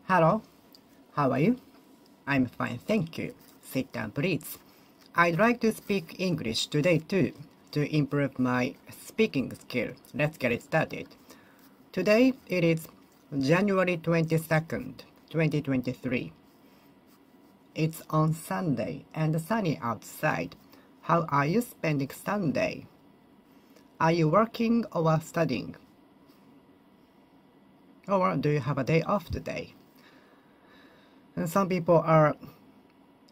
Hello, how are you? I'm fine, thank you. Sit down, please. I'd like to speak English today too, to improve my speaking skill. Let's get it started. Today it is January 22nd, 2023. It's on Sunday and sunny outside. How are you spending Sunday? Are you working or studying? Or do you have a day off today? And some people are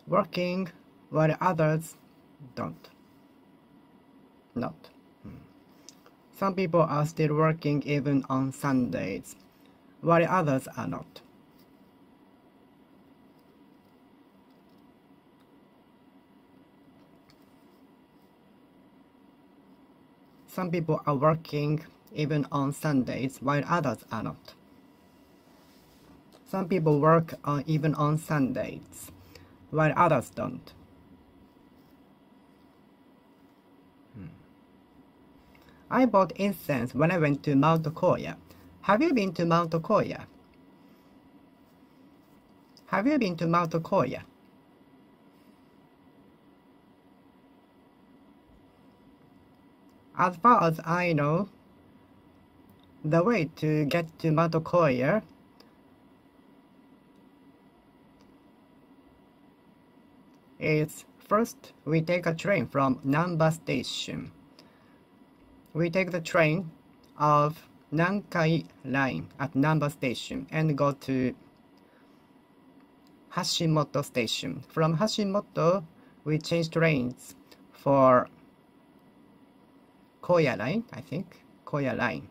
working while others don't. Not. Some people are still working even on Sundays, while others are not. Some people are working even on Sundays, while others are not. Some people work even on Sundays, while others don't. I bought incense when I went to Mount Koya. Have you been to Mount Koya? Have you been to Mount Koya? As far as I know, the way to get to Mount Koya is first we take a train from Namba Station. We take the train of Nankai Line at Namba Station and go to Hashimoto Station. From Hashimoto, we change trains for Koya Line, I think. Koya Line.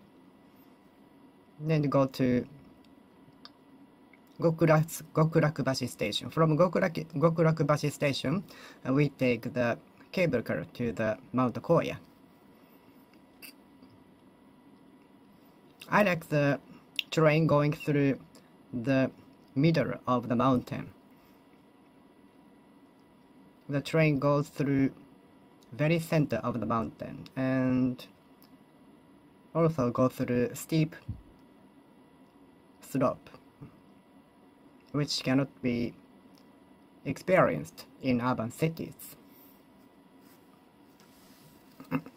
Then go to Gokurakubashi Station. From Gokurakubashi Station, we take the cable car to the Mount Koya. I like the train going through the middle of the mountain. The train goes through very center of the mountain and also go through steep slope, which cannot be experienced in urban cities.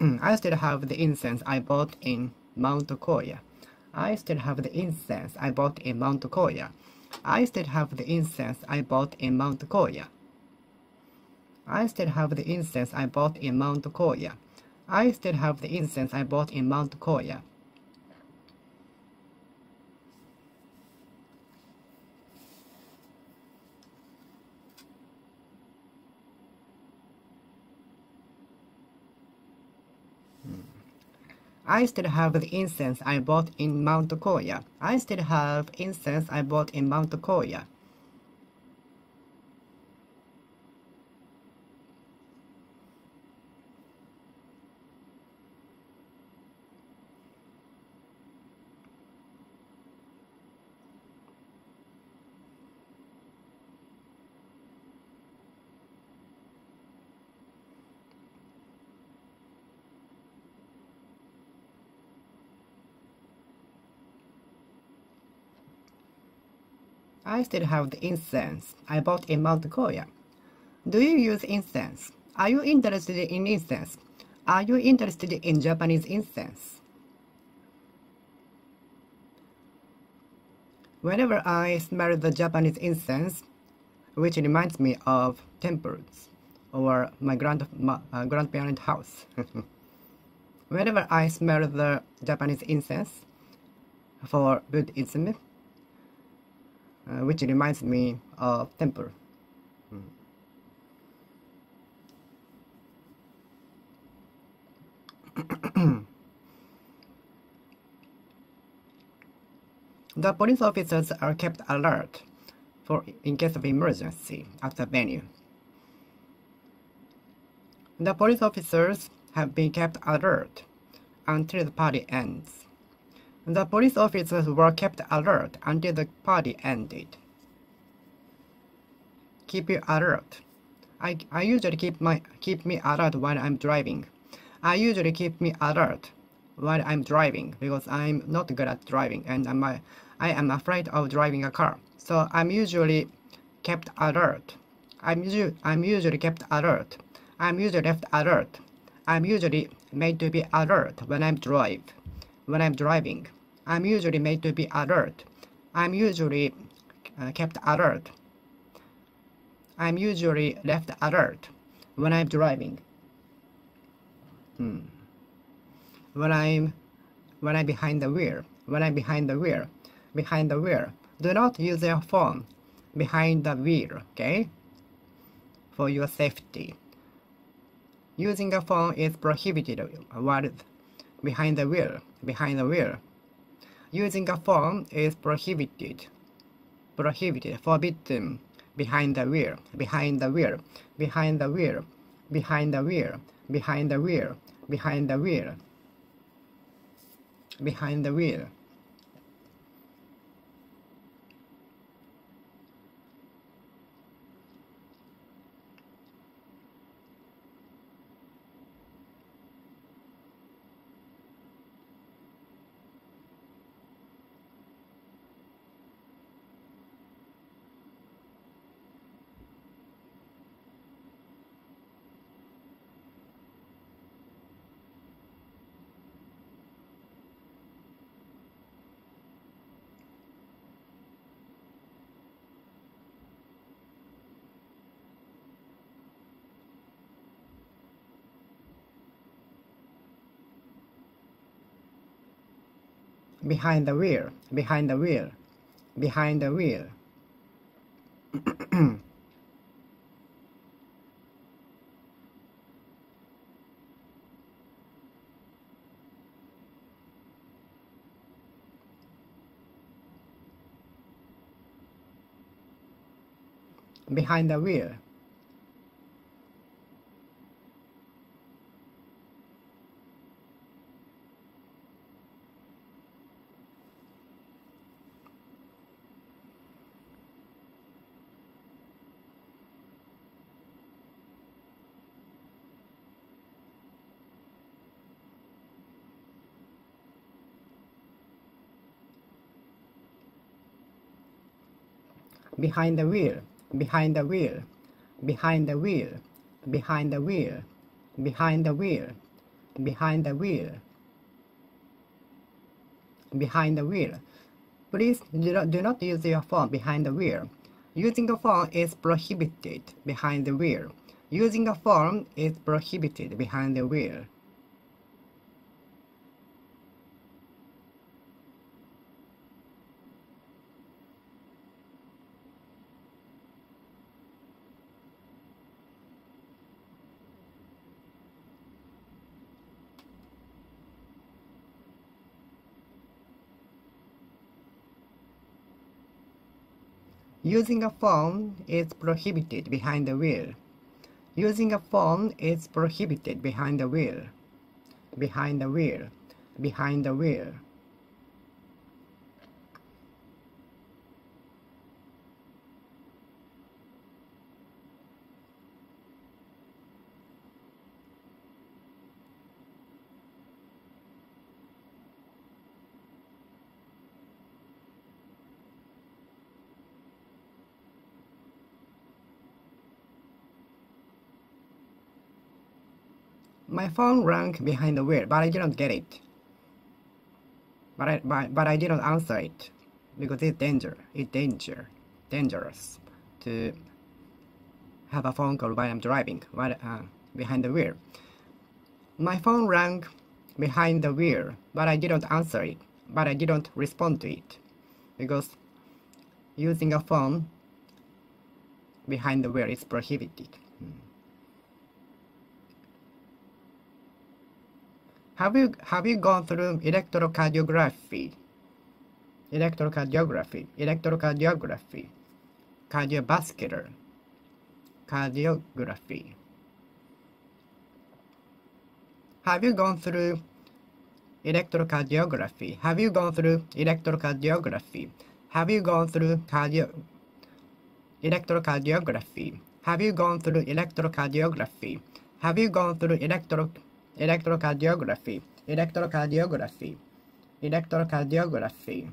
I still have the incense I bought in Mount Koya. I still have the incense I bought in Mount Koya. I still have the incense I bought in Mount Koya. I still have the incense I bought in Mount Koya. I still have the incense I bought in Mount Koya. I still have the incense I bought in Mount Koya. I still have incense I bought in Mount Koya. I still have the incense I bought in Mount Koya. Do you use incense? Are you interested in incense? Are you interested in Japanese incense? Whenever I smell the Japanese incense, which reminds me of temples or my grandparents' house. Whenever I smell the Japanese incense for Buddhism, which reminds me of temple. The police officers are kept alert in case of emergency at the venue. The police officers have been kept alert until the party ends. The police officers were kept alert until the party ended. Keep you alert. I usually keep me alert when I'm driving. I usually keep me alert while I'm driving because I'm not good at driving and I am afraid of driving a car. So I'm usually kept alert. I'm usually kept alert. I'm usually left alert. I'm usually made to be alert when I'm driving. I'm usually made to be alert. I'm usually kept alert. I'm usually left alert when I'm driving. When I'm behind the wheel. Behind the wheel. Do not use your phone behind the wheel, okay? For your safety. Using a phone is prohibited while behind the wheel. Using a phone is prohibited, forbidden, behind the wheel, behind the wheel, behind the wheel, behind the wheel, behind the wheel, behind the wheel, behind the wheel. Behind the wheel, behind the wheel, behind the wheel. Behind the wheel. Behind the wheel, behind the wheel, behind the wheel, behind the wheel, behind the wheel, behind the wheel, behind the wheel. Please do not use your phone behind the wheel. Using a phone is prohibited behind the wheel. Using a phone is prohibited behind the wheel. Using a phone is prohibited behind the wheel. Using a phone is prohibited behind the wheel. Behind the wheel. Behind the wheel. My phone rang behind the wheel, but I didn't get it. But I didn't answer it because it's dangerous to have a phone call while I'm driving, while behind the wheel. My phone rang behind the wheel, but I didn't answer it. But I didn't respond to it because using a phone behind the wheel is prohibited. Have you gone through electrocardiography? Cardiovascular, cardiography. Have you gone through electrocardiography? Have you gone through electrocardiography? Have you gone through electrocardiography? Have you gone through electrocardiography? Have you gone through electrocardiography? electrocardiography. Electrocardiography.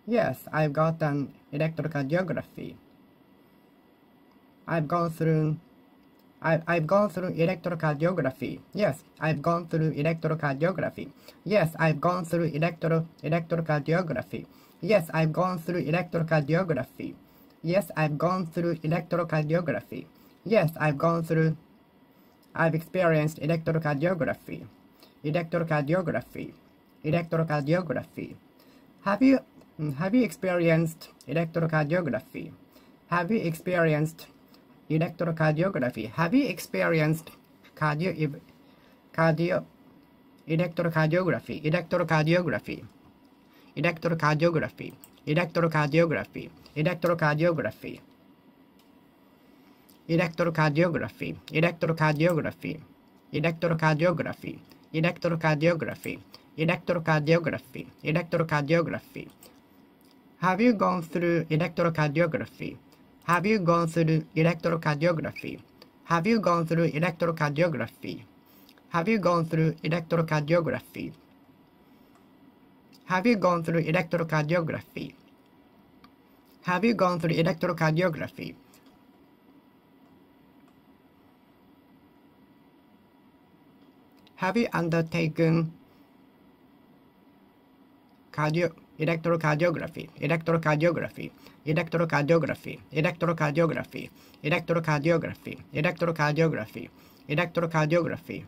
Yes, I've got an electrocardiography. I've gone through electrocardiography. Yes, I've gone through electrocardiography. Yes, I've gone through electrocardiography. Yes, I've gone through electrocardiography. Yes, I've gone through electrocardiography. Yes, I've experienced electrocardiography. Electrocardiography. Electrocardiography. Have you experienced electrocardiography? Have you experienced electrocardiography? Have you experienced electrocardiography? Electrocardiography. Electrocardiography. Electrocardiography. Electrocardiography. Electrocardiography. Electrocardiography. Electrocardiography. Electrocardiography. Electrocardiography. Electrocardiography. Have you gone through electrocardiography? Have you gone through electrocardiography? Have you gone through electrocardiography? Have you gone through electrocardiography? Have you gone through electrocardiography? Have you gone through electrocardiography? Have you undertaken electrocardiography? Electrocardiography. Electrocardiography. Electrocardiography. Electrocardiography. Electrocardiography. Electrocardiography.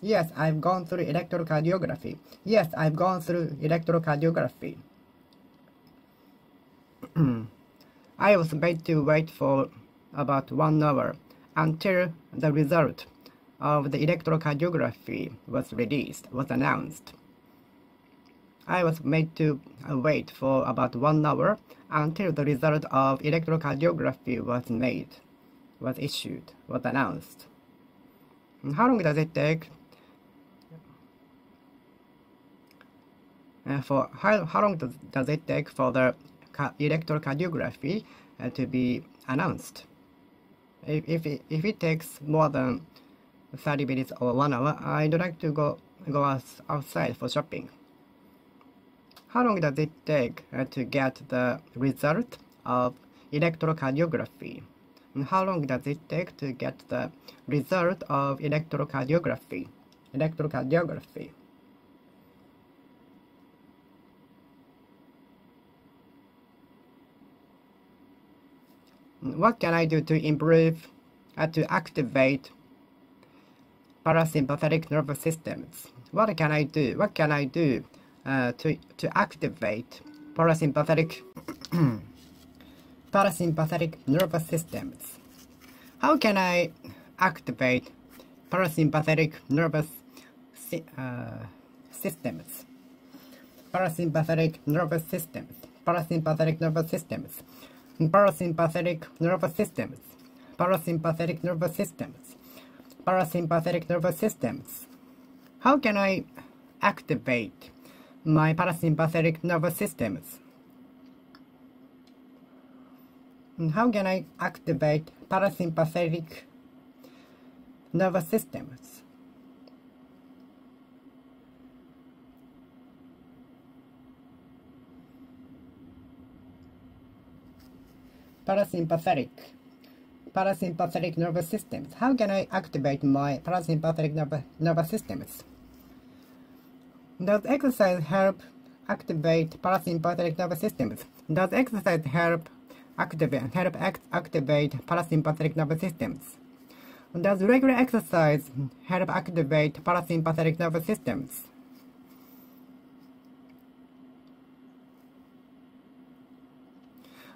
Yes, I've gone through electrocardiography. Yes, I've gone through electrocardiography. I was made to wait for about 1 hour until the result of the electrocardiography was announced. I was made to wait for about 1 hour until the result of electrocardiography was announced. How long does it take? How long does it take for the electrocardiography to be announced? If it takes more than 30 minutes or 1 hour, I'd like to go outside for shopping. How long does it take to get the result of electrocardiography? And how long does it take to get the result of electrocardiography? Electrocardiography. What can I do to improve, to activate parasympathetic nervous systems? What can I do? What can I do to activate parasympathetic nervous systems? How can I activate parasympathetic nervous systems? Parasympathetic nervous systems. Parasympathetic nervous systems. Parasympathetic nervous systems. Parasympathetic nervous systems. Parasympathetic nervous systems. How can I activate my parasympathetic nervous systems? How can I activate parasympathetic nervous systems? Parasympathetic nervous systems. How can I activate my parasympathetic nervous systems? Does exercise help activate parasympathetic nervous systems? Does exercise help activate parasympathetic nervous systems? Does regular exercise help activate parasympathetic nervous systems?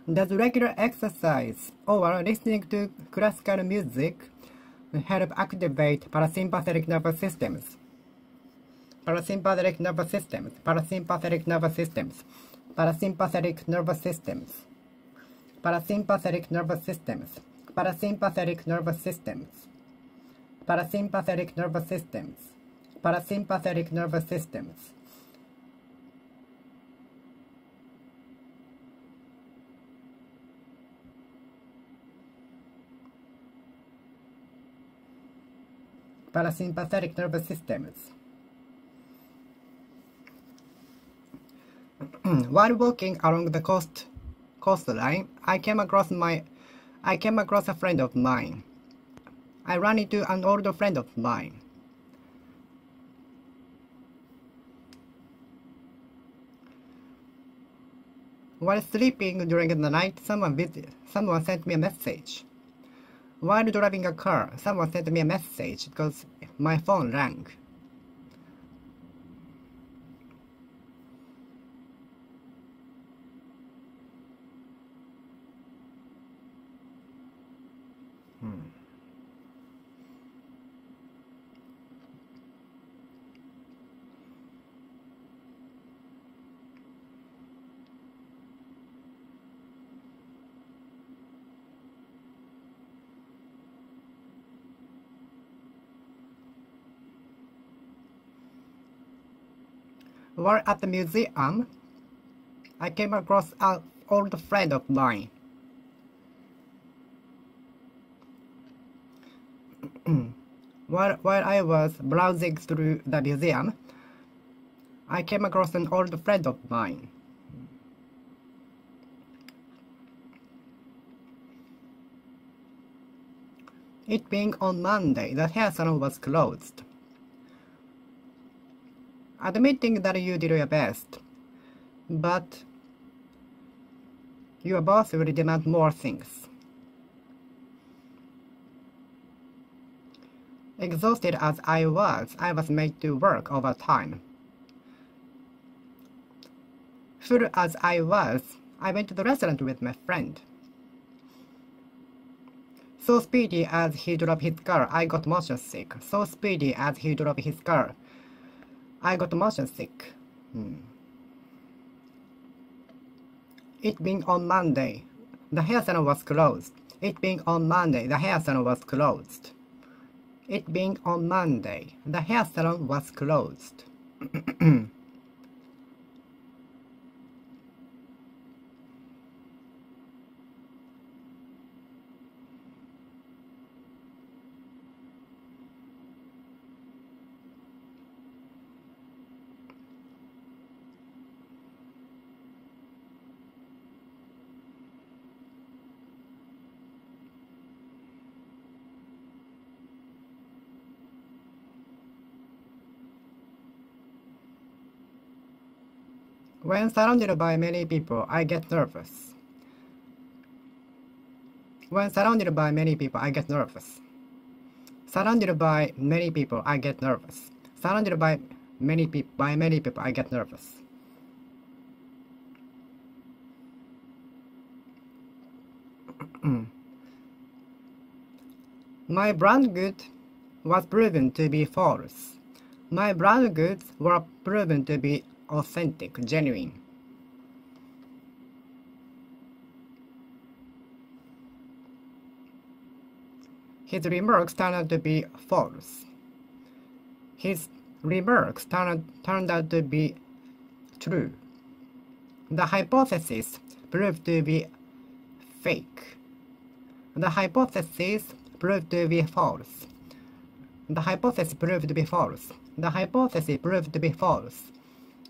Does regular exercise or listening to classical music help activate parasympathetic nervous systems? Parasympathetic nervous systems. Parasympathetic nervous systems. Parasympathetic nervous systems. Parasympathetic nervous systems. Parasympathetic nervous systems. Parasympathetic nervous systems. Parasympathetic nervous systems. parasympathetic nervous systems. While walking along the coastline, I came across a friend of mine. I ran into an older friend of mine. While sleeping during the night, someone sent me a message. While driving a car, someone sent me a message because my phone rang. While at the museum, I came across an old friend of mine. While I was browsing through the museum, I came across an old friend of mine. It being on Monday, the hair salon was closed. Admitting that you did your best, but your boss will demand more things. Exhausted as I was made to work overtime. Full as I went to the restaurant with my friend. So speedy as he drove his car, I got motion sick. So speedy as he drove his car, I got motion sick. It being on Monday, the hair salon was closed. It being on Monday, the hair salon was closed. It being on Monday, the hair salon was closed. When surrounded by many people, I get nervous. When surrounded by many people, I get nervous. Surrounded by many people, I get nervous. Surrounded by many people, I get nervous. My brand good was proven to be false. My brand goods were proven to be authentic, genuine. His remarks turned out to be false. His remarks turned out to be true. The hypothesis proved to be fake. The hypothesis proved to be false. The hypothesis proved to be false. The hypothesis proved to be false.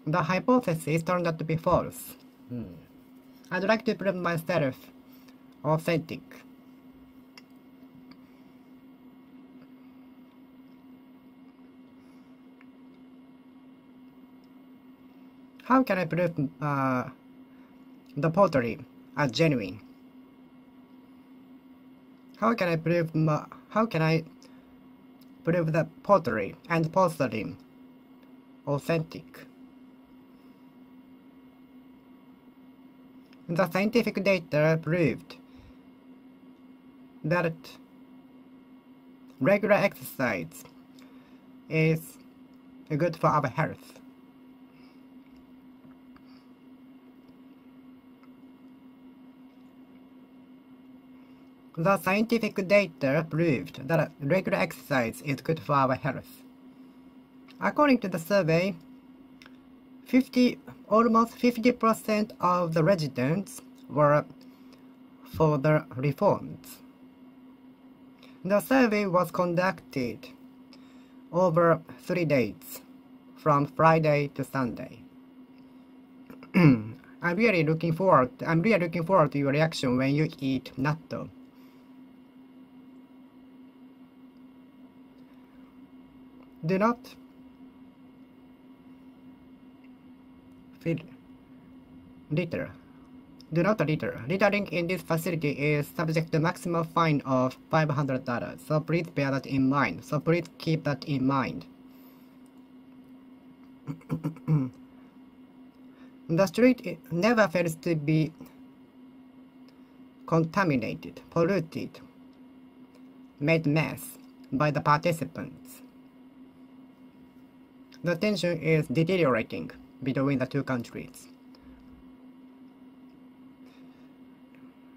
The hypothesis turned out to be false. I'd like to prove myself authentic. How can I prove the pottery as genuine? How can I prove the pottery and porcelain authentic? The scientific data proved that regular exercise is good for our health. The scientific data proved that regular exercise is good for our health. According to the survey, almost 50% of the residents were for the reforms. The survey was conducted over 3 days, from Friday to Sunday. I'm really looking forward to your reaction when you eat natto. Do not feel litter. Do not litter. Littering in this facility is subject to maximum fine of $500. So please bear that in mind. So please keep that in mind. The street never fails to be contaminated, polluted, made mess by the participants. The tension is deteriorating between the two countries.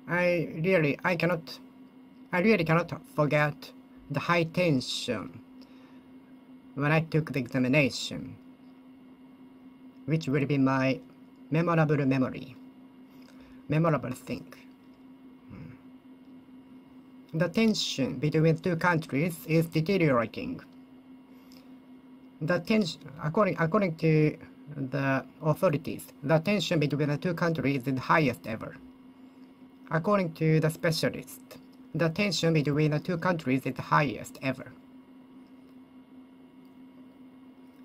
I really cannot forget the high tension when I took the examination, which will be my memorable thing. The tension between two countries is deteriorating. The tension, according to the authorities, the tension between the two countries is the highest ever. According to the specialist, the tension between the two countries is the highest ever.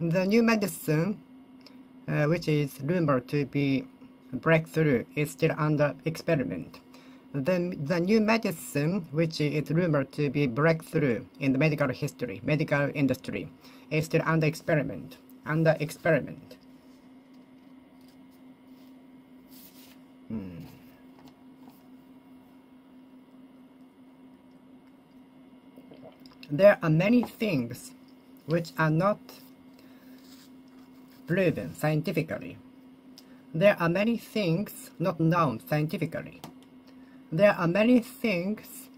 The new medicine, which is rumored to be a breakthrough, is still under experiment. The new medicine, which is rumored to be breakthrough in the medical industry, is still under experiment. There are many things which are not proven scientifically. There are many things not known scientifically. There are many things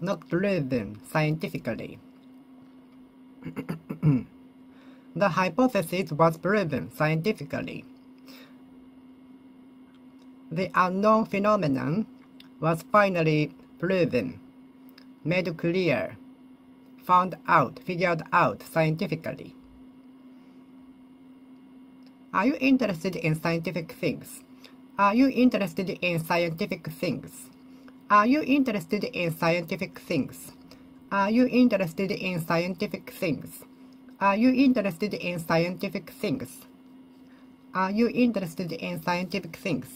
not proven scientifically. The hypothesis was proven scientifically. The unknown phenomenon was finally proven, made clear, figured out scientifically. Are you interested in scientific things? Are you interested in scientific things? Are you interested in scientific things? Are you interested in scientific things? Are you interested in scientific things? Are you interested in scientific things?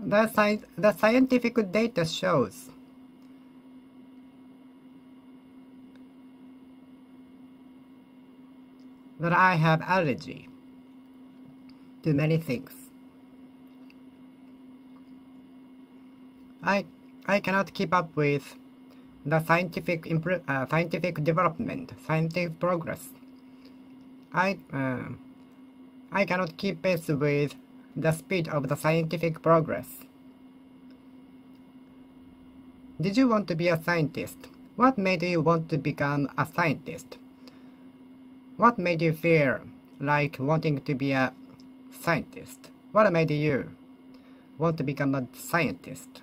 The scientific data shows that I have allergy to many things. I cannot keep up with the scientific development, scientific progress. I cannot keep pace with the speed of the scientific progress. Did you want to be a scientist? What made you want to become a scientist? What made you feel like wanting to be a scientist? What made you want to become a scientist?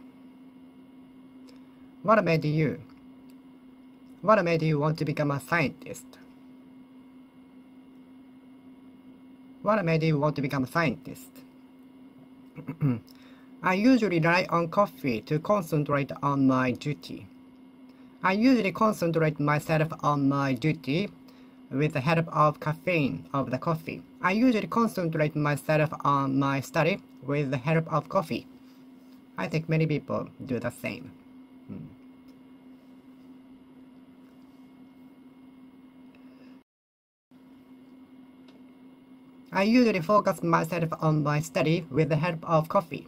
What made you want to become a scientist? What made you want to become a scientist? I usually rely on coffee to concentrate on my duty. I usually concentrate myself on my duty with the help of caffeine of the coffee. I usually concentrate myself on my study with the help of coffee. I think many people do the same. I usually focus myself on my study with the help of coffee.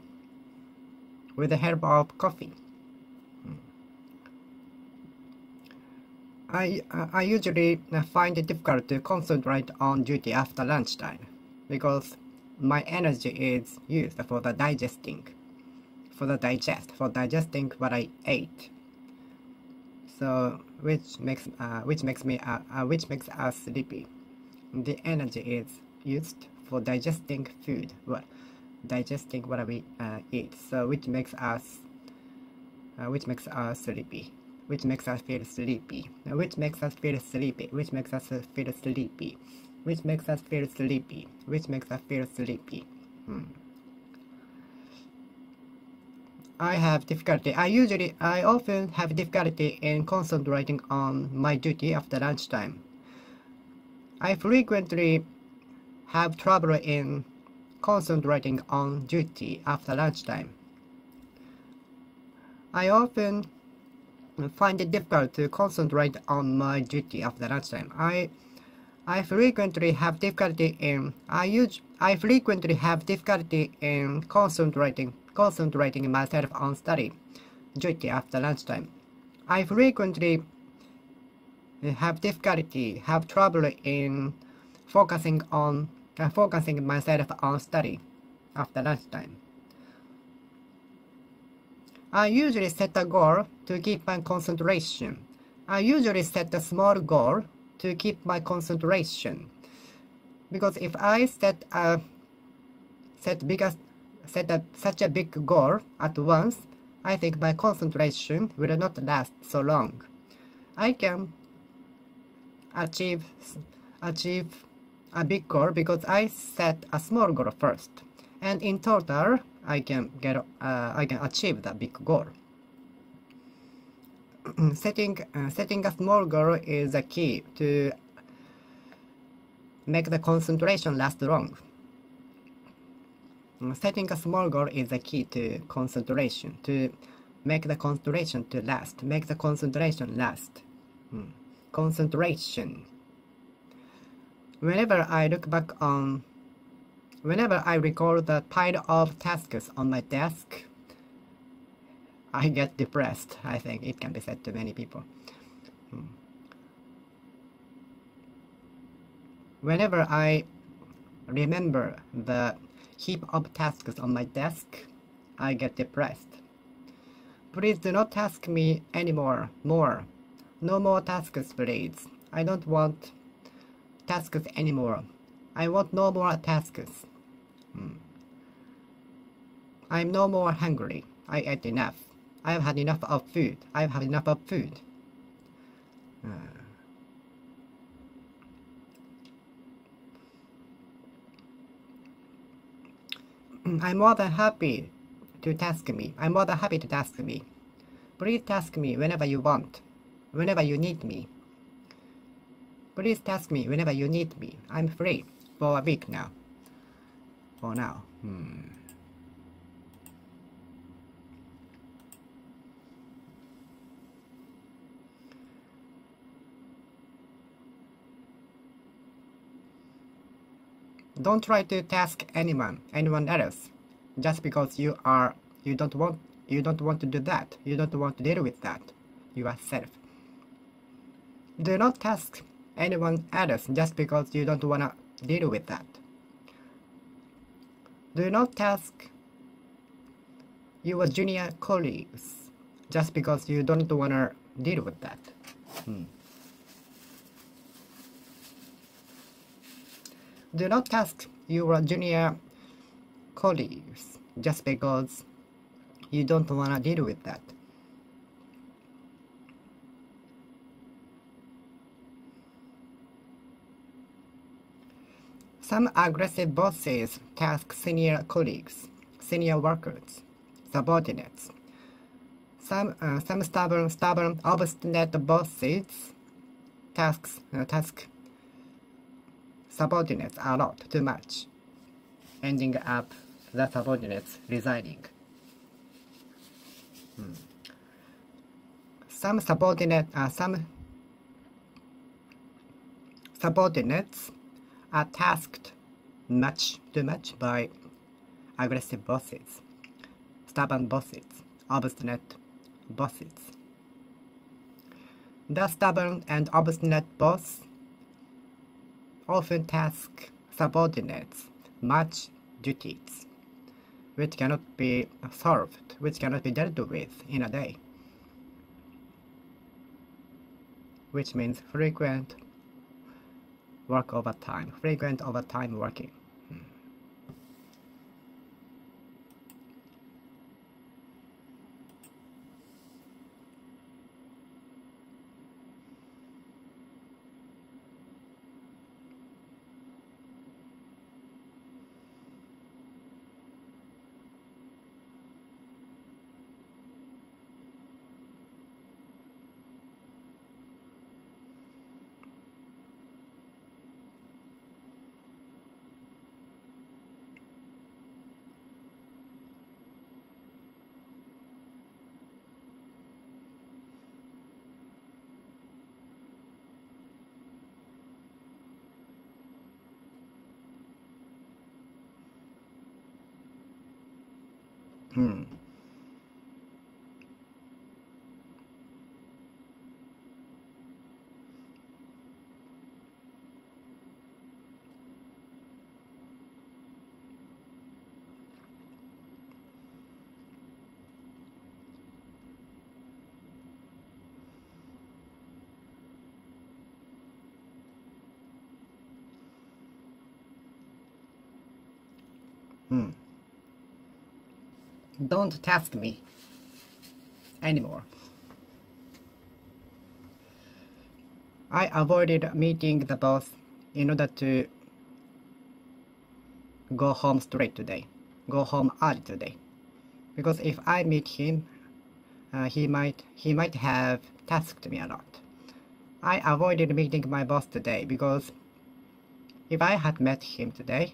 I usually find it difficult to concentrate on duty after lunchtime because my energy is used for digesting what I ate. So which makes us sleepy. The energy is used for digesting food, digesting what we eat. So which makes us sleepy. Which makes us feel sleepy. Which makes us feel sleepy. Which makes us feel sleepy. Which makes us feel sleepy. Which makes us feel sleepy. I often have difficulty in concentrating on my duty after lunchtime. I frequently have trouble in concentrating on duty after lunchtime. I often find it difficult to concentrate on my duty after lunchtime. I frequently have difficulty in concentrating myself on study duty after lunchtime. I frequently have trouble in focusing myself on study after lunchtime. I usually set a goal to keep my concentration. I usually set a small goal to keep my concentration. Because if I set such a big goal at once, I think my concentration will not last so long. I can achieve a big goal because I set a small goal first, and in total I can achieve the big goal. setting a small goal is a key to make the concentration last long. Setting a small goal is a key to concentration, to make the concentration last. Concentration. Whenever I recall the pile of tasks on my desk, I get depressed. I think it can be said to many people. Whenever I remember the heap of tasks on my desk, I get depressed. Please do not task me anymore. No more tasks, please. I don't want tasks anymore. I want no more tasks. I'm no more hungry. I ate enough. I've had enough of food. I'm more than happy to task me. Please task me whenever you want. Whenever you need me. Please task me whenever you need me. I'm free for a week now. For now. Don't try to task anyone else, just because you don't want to do that. You don't want to deal with that yourself. Do not task anyone else just because you don't want to deal with that. Do not task your junior colleagues just because you don't want to deal with that. Do not task your junior colleagues just because you don't want to deal with that. Some aggressive bosses task senior colleagues, senior workers, subordinates. Some stubborn, obstinate bosses task subordinates a lot, too much, ending up the subordinates resigning. Some subordinates are tasked too much by aggressive bosses, stubborn bosses, obstinate bosses. The stubborn and obstinate boss often task subordinates much duties, which cannot be solved, which cannot be dealt with in a day, which means frequent overtime working. Hmm. Hmm. Don't task me anymore. I avoided meeting the boss in order to go home straight today, go home early today. Because if I meet him, he might have tasked me a lot. I avoided meeting my boss today because if I had met him today,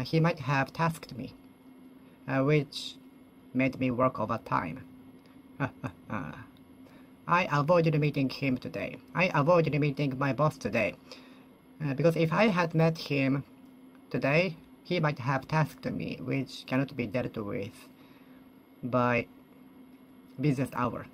he might have tasked me, which made me work overtime. I avoided meeting him today. I avoided meeting my boss today. Because if I had met him today, he might have tasked me, which cannot be dealt with by business hour.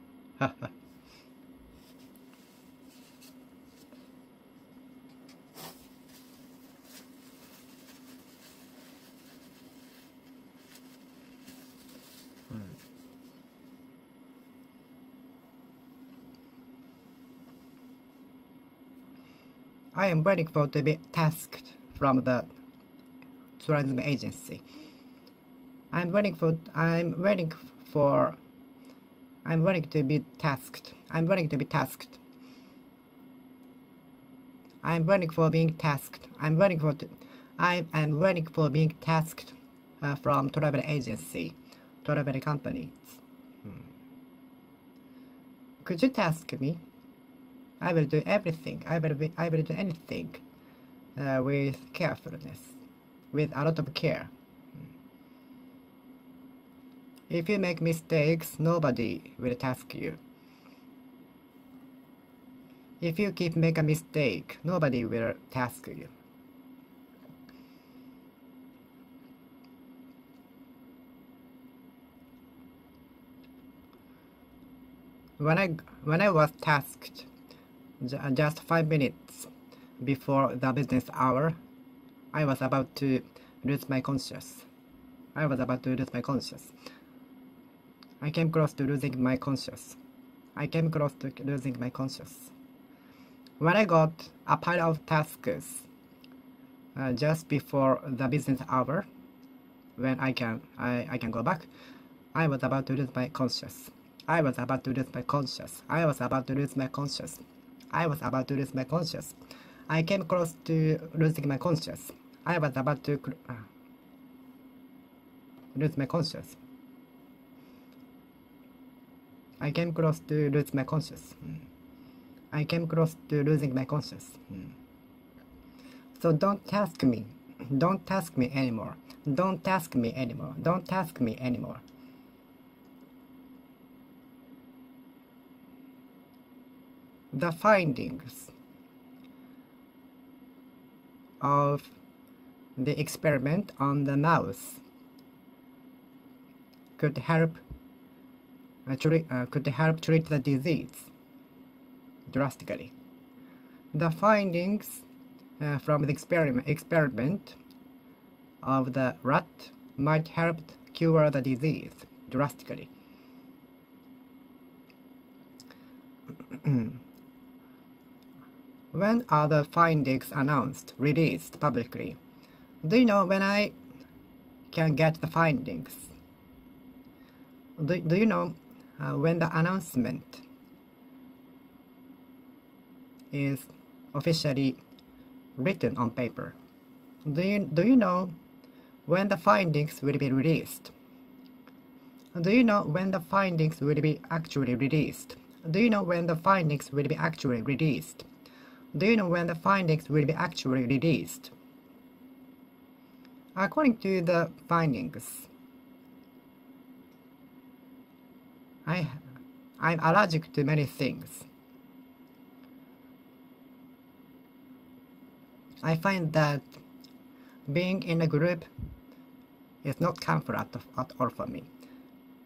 I am waiting for to be tasked from the tourism agency. I'm waiting to be tasked. I'm waiting to be tasked. I'm waiting for being tasked. I am waiting for being tasked from travel agency, travel companies. Could you task me? I will do everything. I will do anything with carefulness, with a lot of care. If you make mistakes, nobody will task you. If you keep make a mistake, nobody will task you. When I was tasked just 5 minutes before the business hour, I was about to lose my conscience. I came close to losing my conscience. When I got a pile of tasks just before the business hour, when I can go back, I was about to lose my conscience. I was about to lose my conscience. I came close to losing my conscience. I was about to lose my conscience. I came close to lose my conscience. I came close to losing my conscience. So don't task me. Don't task me anymore. Don't task me anymore. Don't task me anymore. The findings of the experiment on the mouse could help treat the disease drastically. The findings from the experiment of the rat might help cure the disease drastically. When are the findings released publicly? Do you know when I can get the findings? Do you know when the announcement is officially written on paper? Do you know when the findings will be released? Do you know when the findings will be actually released? Do you know when the findings will be actually released? Do you know when the findings will be actually released? According to the findings, I'm allergic to many things. I find that being in a group is not comfort at all for me.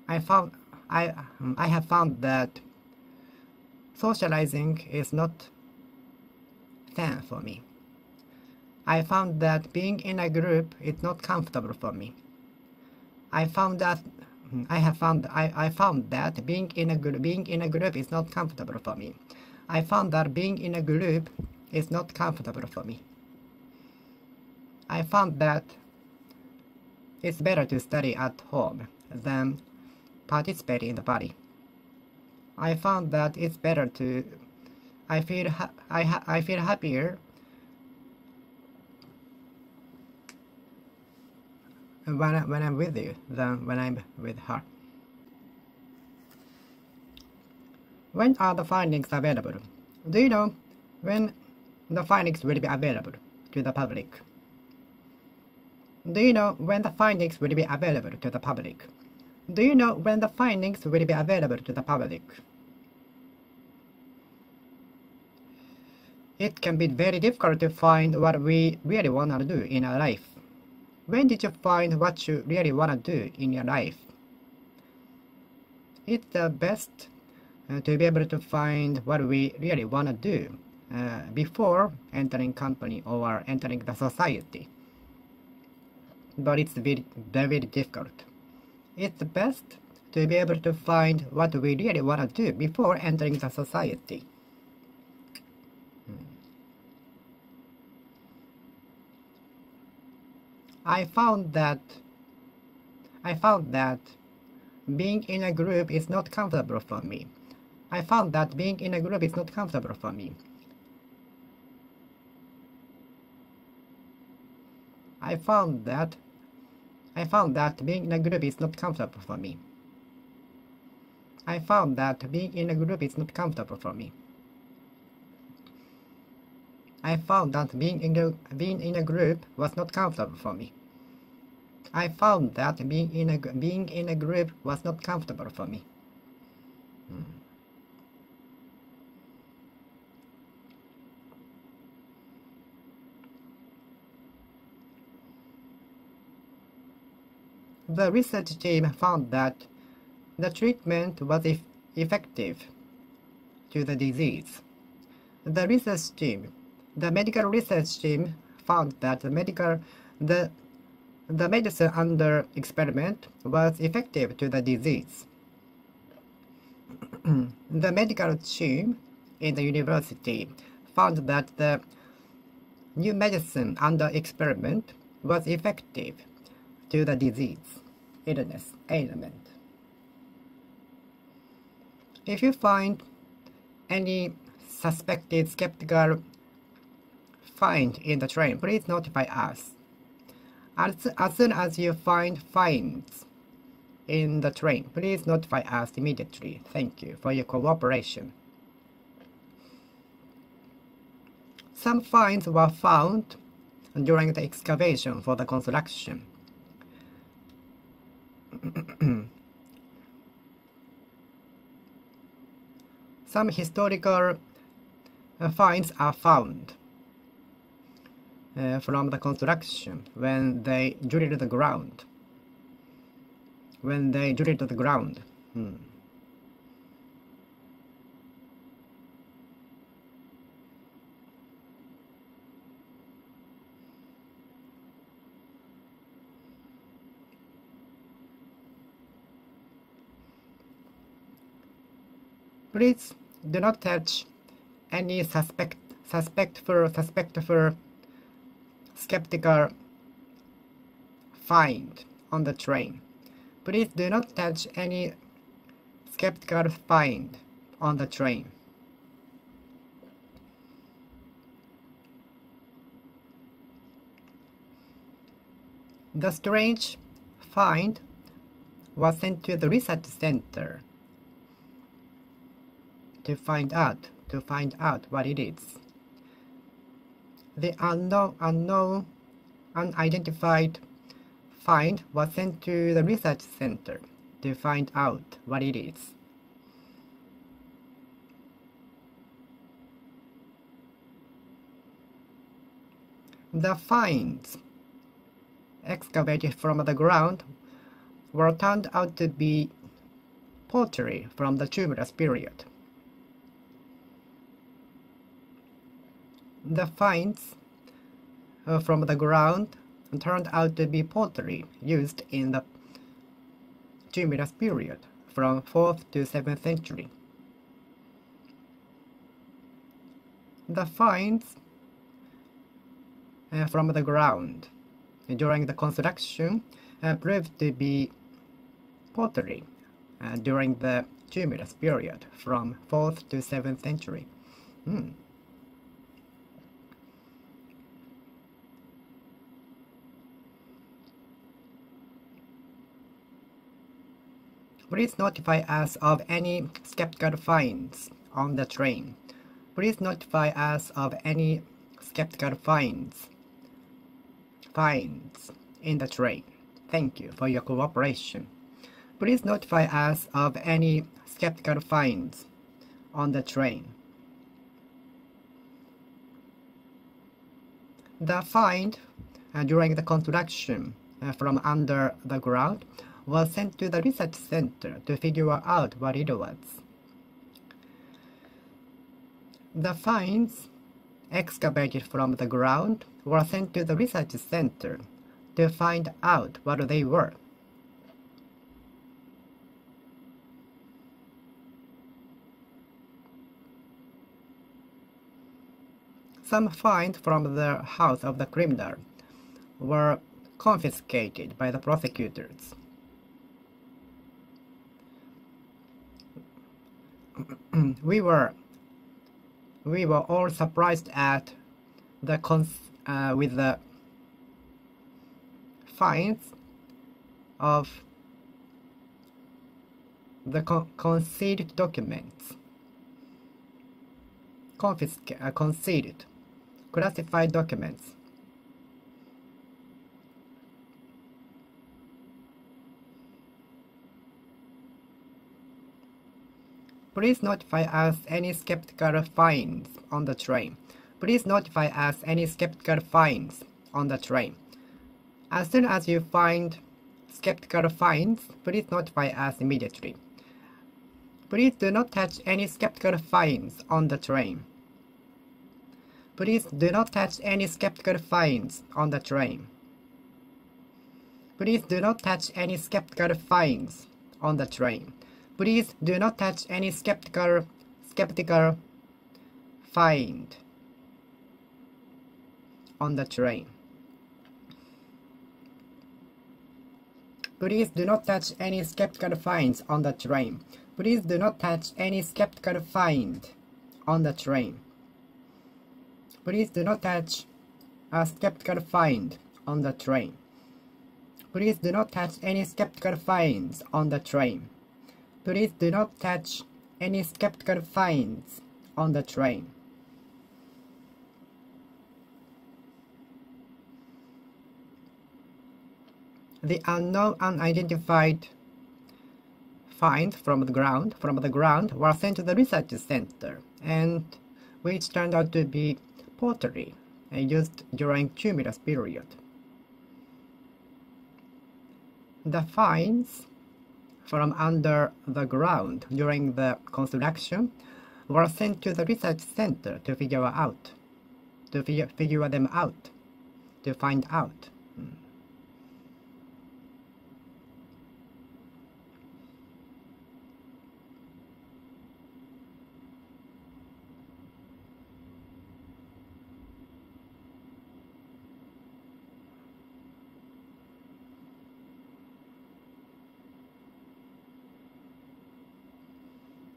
I have found that socializing is not fun for me. I found that being in a group is not comfortable for me. I found that being in a group is not comfortable for me. I found that being in a group is not comfortable for me. I found that it's better to study at home than participate in the party. I found that it's better to. I feel happier when I'm with you than when I'm with her. When are the findings available? Do you know when the findings will be available to the public? Do you know when the findings will be available to the public? Do you know when the findings will be available to the public? It can be very difficult to find what we really want to do in our life. When did you find what you really want to do in your life? It's the best to be able to find what we really want to do before entering company or entering the society. But it's very, very difficult. It's the best to be able to find what we really want to do before entering the society. I found that being in a group is not comfortable for me. I found that being in a group is not comfortable for me. I found that being in a group is not comfortable for me. I found that being in a group is not comfortable for me. I found that being in a group was not comfortable for me. I found that being in a group was not comfortable for me. The research team found that the treatment was effective to the disease. The medical research team found that the medicine under experiment was effective to the disease. The medical team in the university found that the new medicine under experiment was effective to the disease, ailment. If you find any suspected skeptical find in the train, please notify us. As soon as you find finds in the train, please notify us immediately. Thank you for your cooperation. Some finds were found during the excavation for the construction. Some historical finds are found. from the construction when they drilled the ground. When they drilled the ground. Please do not touch any suspectful, skeptical find on the train. Please do not touch any skeptical find on the train. The strange find was sent to the research center to find out what it is. The unidentified find was sent to the research center to find out what it is. The finds excavated from the ground were turned out to be pottery from the tumulus period. The finds from the ground turned out to be pottery used in the tumulus period from 4th to 7th century. The finds from the ground during the construction proved to be pottery during the tumulus period from 4th to 7th century. Please notify us of any skeptical finds on the train. Please notify us of any skeptical finds in the train. Thank you for your cooperation. Please notify us of any skeptical finds on the train. The find during the construction from under the ground was sent to the research center to figure out what it was. The finds excavated from the ground were sent to the research center to find out what they were. Some finds from the house of the criminal were confiscated by the prosecutors. We were all surprised at with the finds of the concealed documents, concealed, classified documents. Please notify us any skeptical finds on the train. Please notify us any skeptical finds on the train. As soon as you find skeptical finds, please notify us immediately. Please do not touch any skeptical finds on the train. Please do not touch any skeptical finds on the train. Please do not touch any skeptical finds on the train. Please do not touch any skeptical find on the train. Please do not touch any skeptical finds on the train. Please do not touch any skeptical find on the train. Please do not touch a skeptical find on the train. Please do not touch any skeptical finds on the train. Please do not touch any skeptical finds on the train. The unknown unidentified finds from the ground were sent to the research center, and which turned out to be pottery used during cumulus period. The finds from under the ground during the construction were sent to the research center to figure them out, to find out.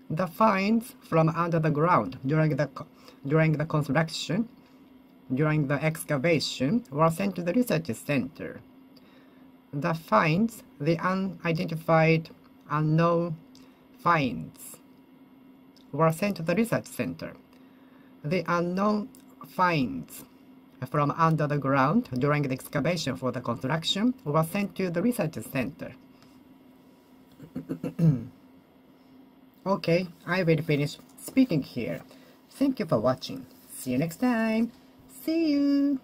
The finds from under the ground during the construction, during the excavation, were sent to the research center. The finds, the unidentified, unknown finds, were sent to the research center. The unknown finds from under the ground during the excavation for the construction were sent to the research center. Okay, I will finish speaking here. Thank you for watching. See you next time. See you!